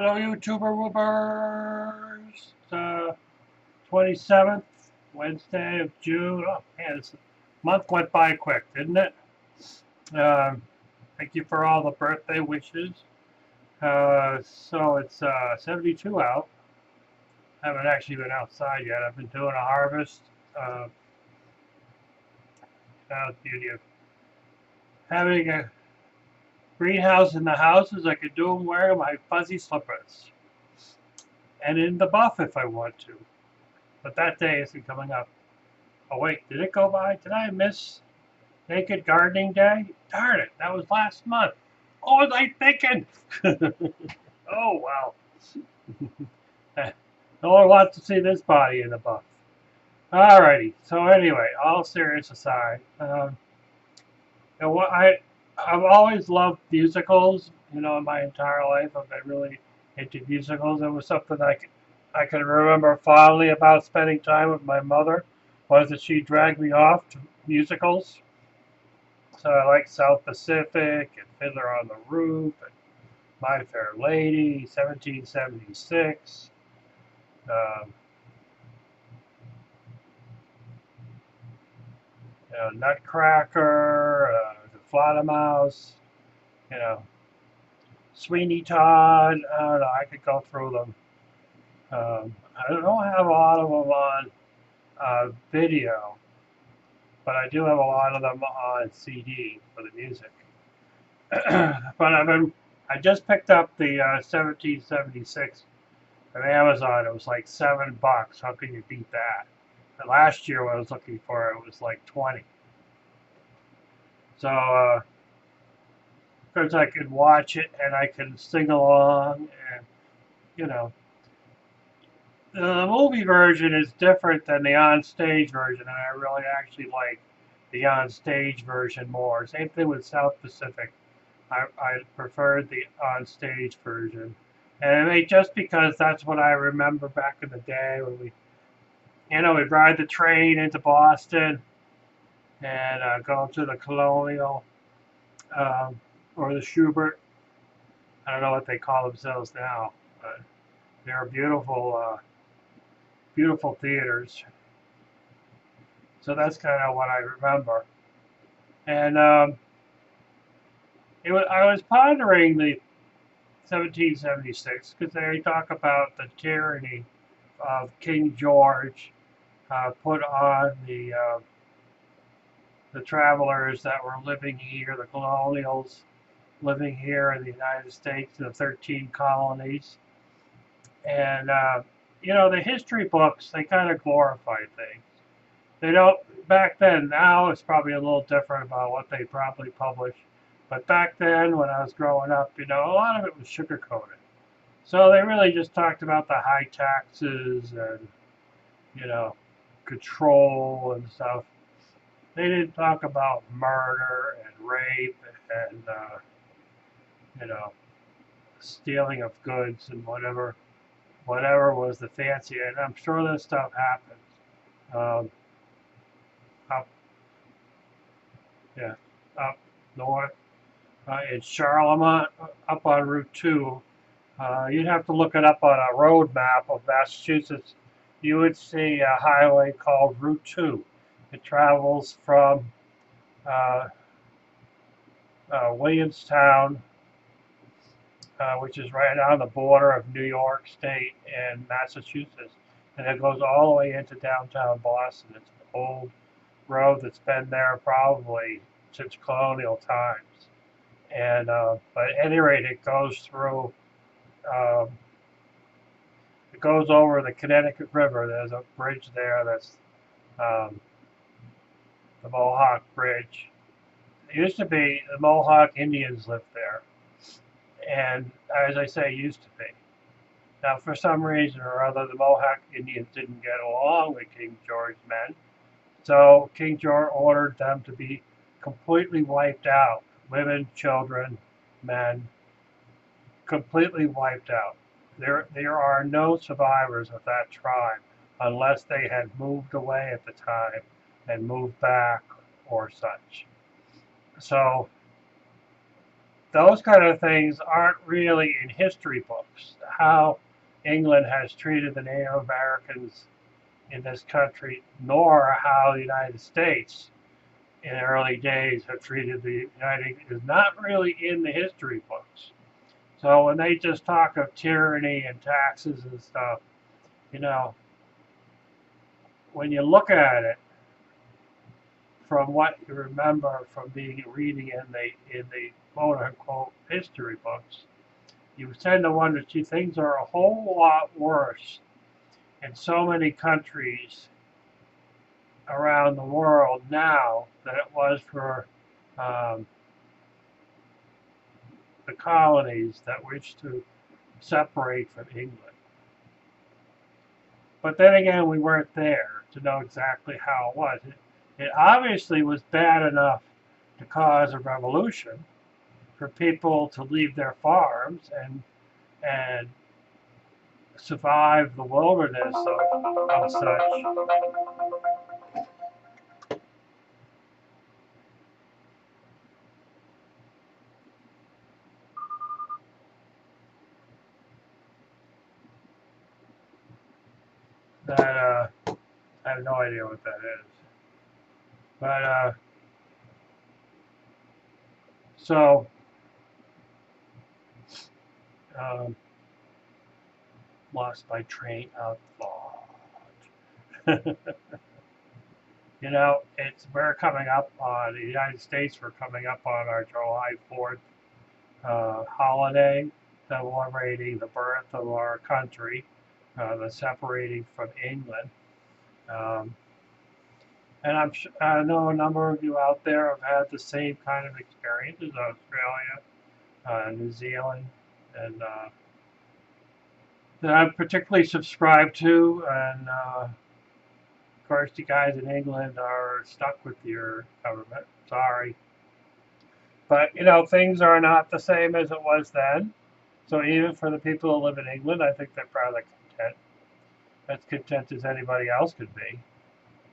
Hello, YouTuber Woobers. It's 27th, Wednesday of June. Oh, man, this month went by quick, didn't it? Um, Thank you for all the birthday wishes. So it's 72 out. I haven't actually been outside yet. I've been doing a harvest. Uh, the beauty of having a greenhouse in the house is I could do them wearing my fuzzy slippers and in the buff if I want to. But that day isn't coming up. Oh wait, did it go by? Did I miss Naked Gardening Day? Darn it, that was last month. What was I thinking? Oh wow. No one wants to see this body in the buff. Alrighty. So anyway, all serious aside, what I've always loved musicals. In my entire life, I've been really into musicals. It was something I can remember fondly about spending time with my mother. Was that she dragged me off to musicals. So I like South Pacific and Fiddler on the Roof and My Fair Lady, 1776, um, Nutcracker, The Fledermaus, you know, Sweeney Todd. I don't know. I could go through them. I don't have a lot of them on video, but I do have a lot of them on CD for the music. But I just picked up the 1776 on Amazon. It was like $7. How can you beat that? And last year when I was looking for it, it was like 20. So of course I could watch it and I can sing along, and you know the movie version is different than the on-stage version, and I really actually like the on-stage version more. Same thing with South Pacific. I preferred the on-stage version. And I mean, just because that's what I remember back in the day when we'd ride the train into Boston and go to the Colonial um, or the Schubert. I don't know what they call themselves now, but they're beautiful theaters. So that's kind of what I remember. And I was pondering the 1776 because they talk about the tyranny of King George put on the travelers that were living here, the colonials living here in the United States, the 13 colonies. And, the history books, they kind of glorify things. They don't, back then, now it's probably a little different about what they probably publish. But back then, when I was growing up, a lot of it was sugar-coated. So they really just talked about the high taxes and, you know, control and stuff. They didn't talk about murder and rape and, you know, stealing of goods and whatever was the fancy. And I'm sure this stuff happens. Um, up, yeah, up north in Charlemont, up on Route 2. You'd have to look it up on a road map of Massachusetts. You would see a highway called Route 2. It travels from uh, Williamstown, which is right on the border of New York State and Massachusetts. And it goes all the way into downtown Boston. It's an old road that's been there probably since colonial times. And but at any rate, um, it goes over the Connecticut River. There's a bridge there that's um, the Mohawk Bridge. It used to be the Mohawk Indians lived there, and as I say, used to be. Now, for some reason or other, the Mohawk Indians didn't get along with King George's men, so King George ordered them to be completely wiped out. Women, children, men, completely wiped out. There are no survivors of that tribe unless they had moved away at the time and moved back or such. So those kind of things aren't really in history books. How England has treated the Native Americans in this country, nor how the United States in the early days have treated the United is not really in the history books. So when they just talk of tyranny and taxes and stuff, you know, when you look at it from what you remember from reading in the quote unquote history books, you tend to wonder, gee, things are a whole lot worse in so many countries around the world now than it was for the colonies that wished to separate from England. But then again, we weren't there to know exactly how it was. It obviously was bad enough to cause a revolution for people to leave their farms and survive the wilderness of such. That I have no idea what that is. But so lost my train of thought. You know, we're coming up on the United States. We're coming up on our July 4th holiday, celebrating the birth of our country, the separating from England. And I know a number of you out there have had the same kind of experiences. Australia, New Zealand, and that I'm particularly subscribed to. And of course, you guys in England are stuck with your government. Sorry. But, you know, things are not the same as it was then. So even for the people who live in England, I think they're probably content. As content as anybody else could be.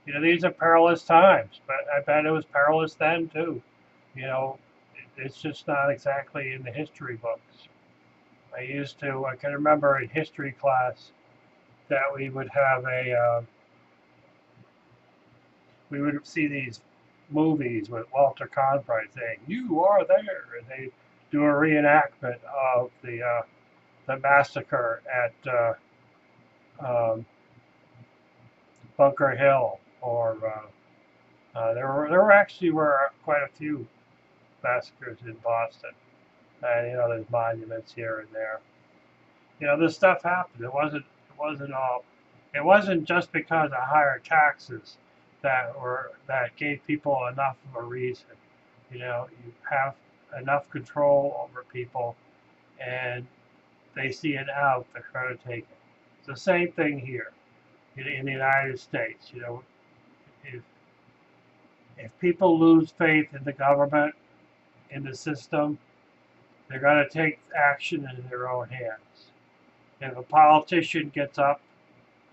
You know, these are perilous times, but I bet it was perilous then too. You know, it's just not exactly in the history books. I can remember in history class that we would have we would see these movies with Walter Cronkite saying, "You are there," and they do a reenactment of the massacre at Bunker Hill, or there actually were quite a few massacres in Boston, and you know there's monuments here and there. You know this stuff happened. It wasn't just because of higher taxes that gave people enough of a reason. You know, you have enough control over people, and they see an out, they're trying to take it. It's the same thing here in the United States. You know, if people lose faith in the government, in the system, they're going to take action in their own hands. If a politician gets up,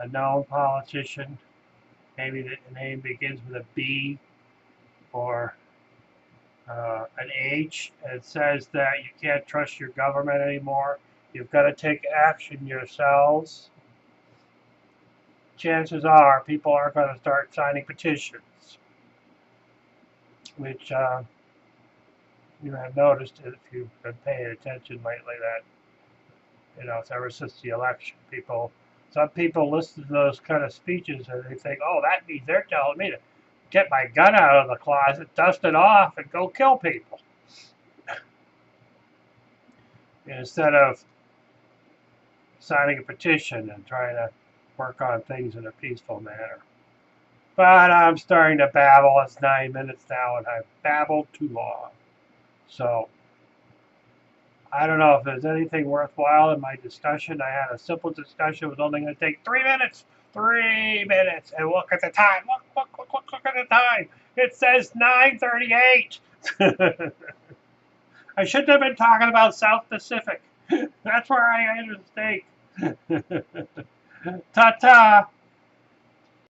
a known politician, maybe the name begins with a B or an H, and says that you can't trust your government anymore, you've got to take action yourselves, chances are people are going to start signing petitions, which you have noticed if you've been paying attention lately that, you know, ever since the election, some people listen to those kind of speeches and they think, oh, that means they're telling me to get my gun out of the closet, dust it off, and go kill people. Instead of signing a petition and trying to work on things in a peaceful manner. But I'm starting to babble. It's 9 minutes now, and I've babbled too long. So, I don't know if there's anything worthwhile in my discussion. I had a simple discussion. It was only going to take 3 minutes. 3 minutes. And look at the time. Look at the time. It says 9:38. I shouldn't have been talking about South Pacific. That's where I made a mistake. Ta-ta.